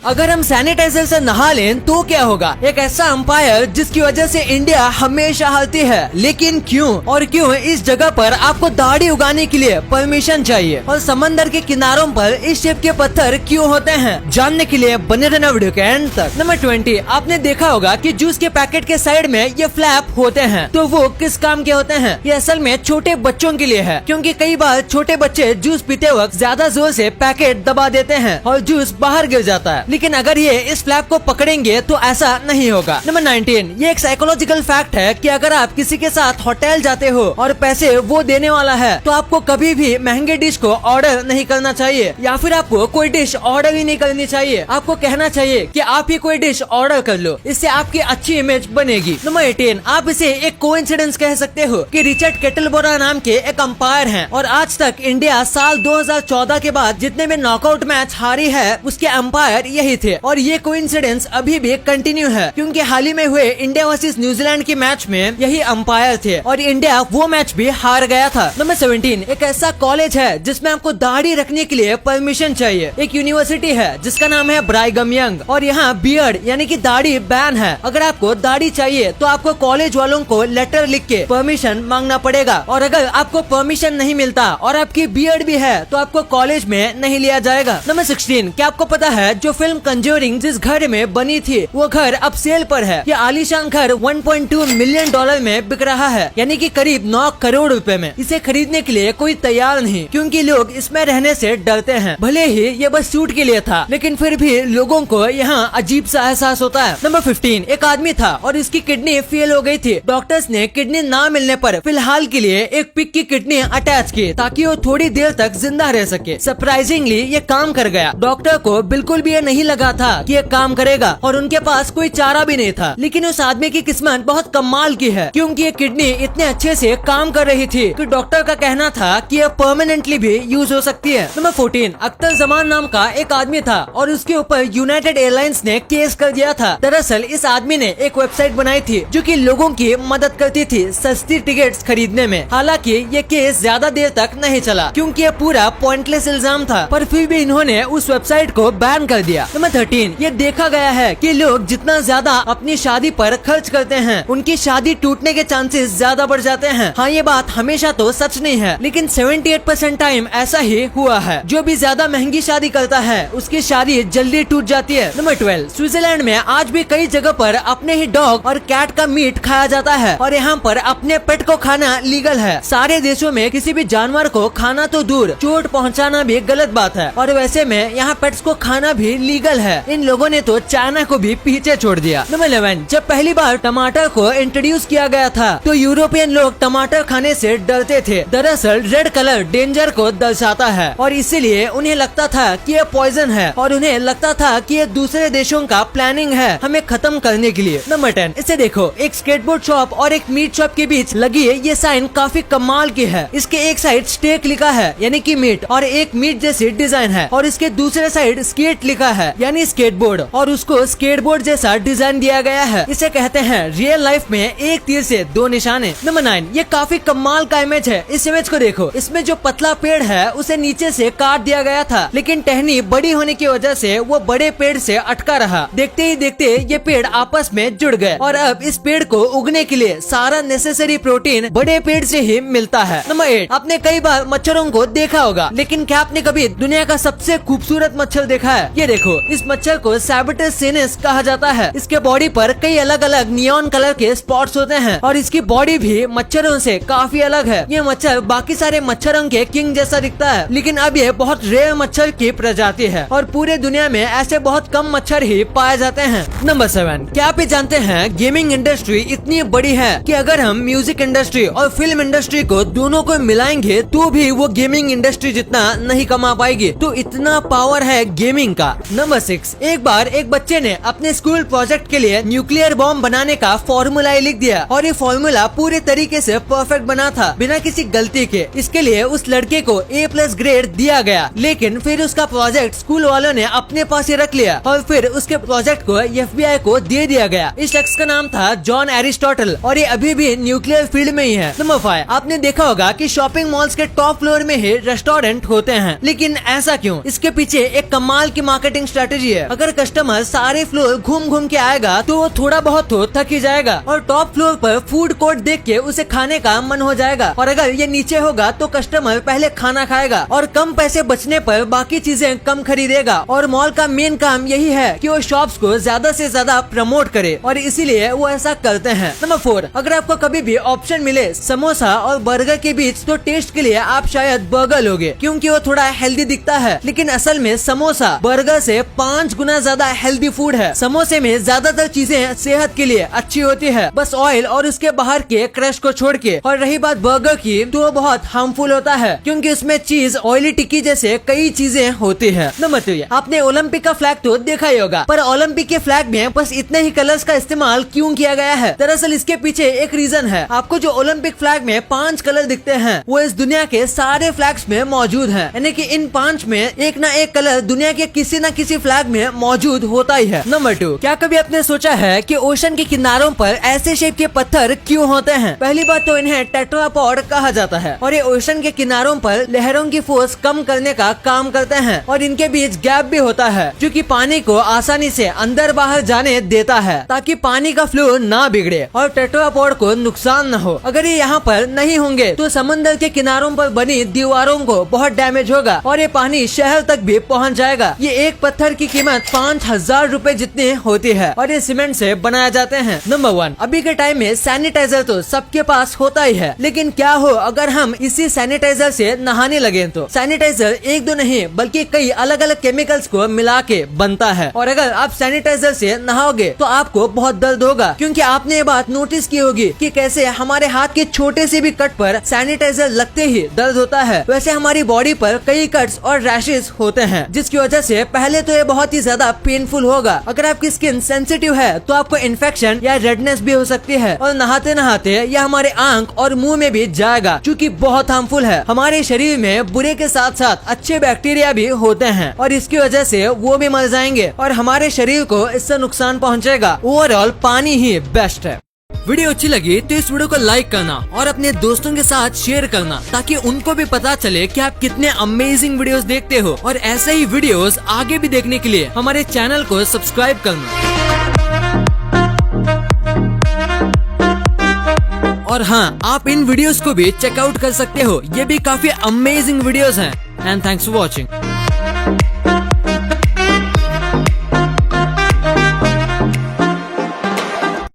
अगर हम सैनिटाइजर से नहा लें तो क्या होगा? एक ऐसा अंपायर जिसकी वजह से इंडिया हमेशा हारती है। लेकिन क्यों और क्यों इस जगह पर आपको दाढ़ी उगाने के लिए परमिशन चाहिए और समंदर के किनारों पर इस शेप के पत्थर क्यों होते हैं? जानने के लिए बने रहना वीडियो के एंड तक। नंबर 20, आपने देखा होगा कि जूस के पैकेट के साइड में ये फ्लैप होते हैं, तो वो किस काम के होते हैं? ये असल में छोटे बच्चों के लिए है, क्योंकि कई बार छोटे बच्चे जूस पीते वक्त ज्यादा जोर से पैकेट दबा देते हैं और जूस बाहर गिर जाता है। लेकिन अगर ये इस फ्लैप को पकड़ेंगे तो ऐसा नहीं होगा। नंबर 19, ये एक साइकोलॉजिकल फैक्ट है कि अगर आप किसी के साथ होटल जाते हो और पैसे वो देने वाला है तो आपको कभी भी महंगे डिश को ऑर्डर नहीं करना चाहिए, या फिर आपको कोई डिश ऑर्डर ही नहीं करनी चाहिए। आपको कहना चाहिए कि आप ही कोई डिश ऑर्डर कर लो, इससे आपकी अच्छी इमेज बनेगी। नंबर 18, आप इसे एक कोइंसिडेंस कह सकते हो कि रिचर्ड केटलबोरा नाम के एक अंपायर हैं और आज तक इंडिया साल 2014 के बाद जितने भी नॉकआउट मैच हारी है उसके अंपायर यही थे। और ये कोइंसिडेंस अभी भी कंटिन्यू है, क्योंकि हाल ही में हुए इंडिया वर्सेस न्यूजीलैंड के मैच में यही अंपायर थे और इंडिया वो मैच भी हार गया था। नंबर 17, एक ऐसा कॉलेज है जिसमें आपको दाढ़ी रखने के लिए परमिशन चाहिए। एक यूनिवर्सिटी है जिसका नाम है ब्राइगम यंग और यहाँ बियर्ड यानी कि दाढ़ी बैन है। अगर आपको दाढ़ी चाहिए तो आपको कॉलेज वालों को लेटर लिख के परमिशन मांगना पड़ेगा, और अगर आपको परमिशन नहीं मिलता और आपकी बियर्ड भी है तो आपको कॉलेज में नहीं लिया जाएगा। नंबर 16, क्या आपको पता है जो फिल्म कंज्यूरिंग जिस घर में बनी थी वो घर अब सेल पर है। ये आलीशान घर 1.2 मिलियन डॉलर में बिक रहा है, यानी कि करीब 9 करोड़ रुपए में। इसे खरीदने के लिए कोई तैयार नहीं, क्योंकि लोग इसमें रहने से डरते हैं। भले ही ये बस शूट के लिए था, लेकिन फिर भी लोगों को यहाँ अजीब सा एहसास होता है। नंबर 15, एक आदमी था और इसकी किडनी फेल हो गई थी। डॉक्टर्स ने किडनी ना मिलने पर फिलहाल के लिए एक पिग की किडनी अटैच की ताकि वो थोड़ी देर तक जिंदा रह सके। सरप्राइजिंगली ये काम कर गया। डॉक्टर को बिल्कुल भी ये नहीं लगा था कि ये काम करेगा और उनके पास कोई चारा भी नहीं था। लेकिन उस आदमी की किस्मत बहुत कमाल की है, क्योंकि ये किडनी इतने अच्छे से काम कर रही थी कि डॉक्टर का कहना था कि ये परमानेंटली भी यूज हो सकती है। नंबर 14, अख्तर जमान नाम का एक आदमी था और उसके ऊपर यूनाइटेड एयरलाइंस ने केस कर दिया था। दरअसल इस आदमी ने एक वेबसाइट बनाई थी जो कि लोगों की मदद करती थी सस्ती टिकट्स खरीदने में। हालांकि ये केस ज्यादा देर तक नहीं चला, क्योंकि ये पूरा पॉइंटलेस इल्जाम था, पर फिर भी इन्होंने उस वेबसाइट को बैन कर दिया। नंबर 13, ये देखा गया है कि लोग जितना ज्यादा अपनी शादी पर खर्च करते हैं उनकी शादी टूटने के चांसेस ज्यादा बढ़ जाते हैं। हाँ, ये बात हमेशा तो सच नहीं है, लेकिन 78% टाइम ऐसा ही हुआ है। जो भी ज्यादा महंगी शादी करता है उसकी शादी जल्दी टूट जाती है। नंबर 12, स्विट्जरलैंड में आज भी कई जगह पर अपने ही डॉग और कैट का मीट खाया जाता है और यहाँ पर अपने पेट को खाना लीगल है। सारे देशों में किसी भी जानवर को खाना तो दूर, चोट पहुँचाना भी गलत बात है, और वैसे में यहाँ पेट्स को खाना भी लीगल है। इन लोगों ने तो चाइना को भी पीछे छोड़ दिया। नंबर 11, जब पहली बार टमाटर को इंट्रोड्यूस किया गया था तो यूरोपियन लोग टमाटर खाने से डरते थे। दरअसल रेड कलर डेंजर को दर्शाता है और इसीलिए उन्हें लगता था कि ये पॉइजन है, और उन्हें लगता था कि ये दूसरे देशों का प्लानिंग है हमें खत्म करने के लिए। नंबर 10, इसे देखो, एक स्केटबोर्ड शॉप और एक मीट शॉप के बीच लगी ये साइन काफी कमाल की है। इसके एक साइड स्टेक लिखा है यानी कि मीट, और एक मीट जैसी डिजाइन है, और इसके दूसरे साइड स्केट लिखा है यानी स्केटबोर्ड, और उसको स्केटबोर्ड जैसा डिजाइन दिया गया है। इसे कहते हैं रियल लाइफ में एक तीर से दो निशाने। नंबर 9, ये काफी कमाल का इमेज है। इस इमेज को देखो, इसमें जो पतला पेड़ है उसे नीचे से काट दिया गया था, लेकिन टहनी बड़ी होने की वजह से वो बड़े पेड़ से अटका रहा। देखते ही देखते ये पेड़ आपस में जुड़ गए और अब इस पेड़ को उगने के लिए सारा नेसेसरी प्रोटीन बड़े पेड़ से ही मिलता है। नंबर 8, आपने कई बार मच्छरों को देखा होगा, लेकिन क्या आपने कभी दुनिया का सबसे खूबसूरत मच्छर देखा है? ये देखो, इस मच्छर को सैबेटस सिनेस कहा जाता है। इसके बॉडी पर कई अलग अलग नियॉन कलर के स्पॉट्स होते हैं और इसकी बॉडी भी मच्छरों से काफी अलग है। ये मच्छर बाकी सारे मच्छरों के किंग जैसा दिखता है, लेकिन अब ये बहुत रेयर मच्छर की प्रजाति है और पूरे दुनिया में ऐसे बहुत कम मच्छर ही पाए जाते हैं। नंबर 7, क्या आप ये जानते हैं गेमिंग इंडस्ट्री इतनी बड़ी है कि अगर हम म्यूजिक इंडस्ट्री और फिल्म इंडस्ट्री को दोनों को मिलाएंगे तो भी वो गेमिंग इंडस्ट्री जितना नहीं कमा पाएगी। तो इतना पावर है गेमिंग का। नंबर 6, एक बार एक बच्चे ने अपने स्कूल प्रोजेक्ट के लिए न्यूक्लियर बॉम्ब बनाने का फॉर्मूला लिख दिया और ये फॉर्मूला पूरे तरीके से परफेक्ट बना था बिना किसी गलती के। इसके लिए उस लड़के को A+ ग्रेड दिया गया, लेकिन फिर उसका प्रोजेक्ट स्कूल वालों ने अपने पास ही रख लिया और फिर उसके प्रोजेक्ट को FBI को दे दिया गया। इस शख्स का नाम था जॉन एरिस्टोटल और ये अभी भी न्यूक्लियर फील्ड में ही है। नंबर 5, आपने देखा होगा कि शॉपिंग मॉल्स के टॉप फ्लोर में ही रेस्टोरेंट होते हैं, लेकिन ऐसा क्यों? इसके पीछे एक कमाल की मार्केटिंग स्ट्रेटेजी है। अगर कस्टमर सारे फ्लोर घूम घूम के आएगा तो वो थोड़ा बहुत तो थक ही जाएगा और टॉप फ्लोर पर फूड कोर्ट देख के उसे खाने का मन हो जाएगा। और अगर ये नीचे होगा तो कस्टमर पहले खाना खाएगा और कम पैसे बचने पर बाकी चीजें कम खरीदेगा। और मॉल का मेन काम यही है कि वो शॉप्स को ज्यादा से ज्यादा प्रमोट करे और इसीलिए वो ऐसा करते हैं। नंबर 4, अगर आपको कभी भी ऑप्शन मिले समोसा और बर्गर के बीच तो टेस्ट के लिए आप शायद बर्गर लोगे क्योंकि वो थोड़ा हेल्दी दिखता है, लेकिन असल में समोसा बर्गर से 5 गुना ज्यादा हेल्दी फूड है। समोसे में ज्यादातर चीजें सेहत के लिए अच्छी होती है, बस ऑयल और उसके बाहर के क्रश को छोड़ के। और रही बात बर्गर की तो वो बहुत हार्मफुल होता है क्योंकि उसमें चीज, ऑयली टिक्की जैसे कई चीजें होती है। नंबर 3, आपने ओलंपिक का फ्लैग तो देखा ही होगा, पर ओलंपिक के फ्लैग में बस इतने ही कलर्स का इस्तेमाल क्यों किया गया है? दरअसल इसके पीछे एक रीजन है। आपको जो ओलंपिक फ्लैग में 5 कलर दिखते हैं वो इस दुनिया के सारे फ्लैग्स में मौजूद है, यानी कि इन 5 में एक ना एक कलर दुनिया के किसी न किसी फ्लैग में मौजूद होता ही है। नंबर 2, क्या कभी आपने सोचा है कि ओशन के किनारों पर ऐसे शेप के पत्थर क्यों होते हैं? पहली बात तो इन्हें टेट्रापॉड कहा जाता है और ये ओशन के किनारों पर लहरों की फोर्स कम करने का काम करते हैं और इनके बीच गैप भी होता है जो कि पानी को आसानी से अंदर बाहर जाने देता है ताकि पानी का फ्लो ना बिगड़े और टेट्रापॉड को नुकसान न हो। अगर ये यहाँ पर नहीं होंगे तो समंदर के किनारों पर बनी दीवारों को बहुत डैमेज होगा और ये पानी शहर तक भी पहुँच जाएगा। ये एक पत्थर की कीमत 5000 रुपए जितनी होती है और ये सीमेंट से बनाए जाते हैं। नंबर 1, अभी के टाइम में सैनिटाइजर तो सबके पास होता ही है, लेकिन क्या हो अगर हम इसी सैनिटाइजर से नहाने लगे तो? सैनिटाइजर एक दो नहीं बल्कि कई अलग अलग केमिकल्स को मिला के बनता है और अगर आप सैनिटाइजर से नहाओगे तो आपको बहुत दर्द होगा क्योंकि आपने ये बात नोटिस की होगी कि कैसे हमारे हाथ के छोटे से भी कट पर सैनिटाइजर लगते ही दर्द होता है, वैसे हमारी बॉडी पर कई कट्स और रैशेस होते हैं जिसकी वजह से पहले तो ये बहुत ही ज्यादा पेनफुल होगा। अगर आपकी स्किन सेंसिटिव है तो आपको इन्फेक्शन या रेडनेस भी हो सकती है और नहाते नहाते यह हमारे आंख और मुंह में भी जाएगा जो कि बहुत हार्मफुल है। हमारे शरीर में बुरे के साथ साथ अच्छे बैक्टीरिया भी होते हैं और इसकी वजह से वो भी मर जाएंगे और हमारे शरीर को इससे नुकसान पहुंचेगा। ओवरऑल पानी ही बेस्ट है। वीडियो अच्छी लगी तो इस वीडियो को लाइक करना और अपने दोस्तों के साथ शेयर करना ताकि उनको भी पता चले कि आप कितने अमेजिंग वीडियोस देखते हो और ऐसे ही वीडियोस आगे भी देखने के लिए हमारे चैनल को सब्सक्राइब करना। और हाँ, आप इन वीडियोस को भी चेकआउट कर सकते हो, ये भी काफी अमेजिंग वीडियोस हैं। And thanks for watching.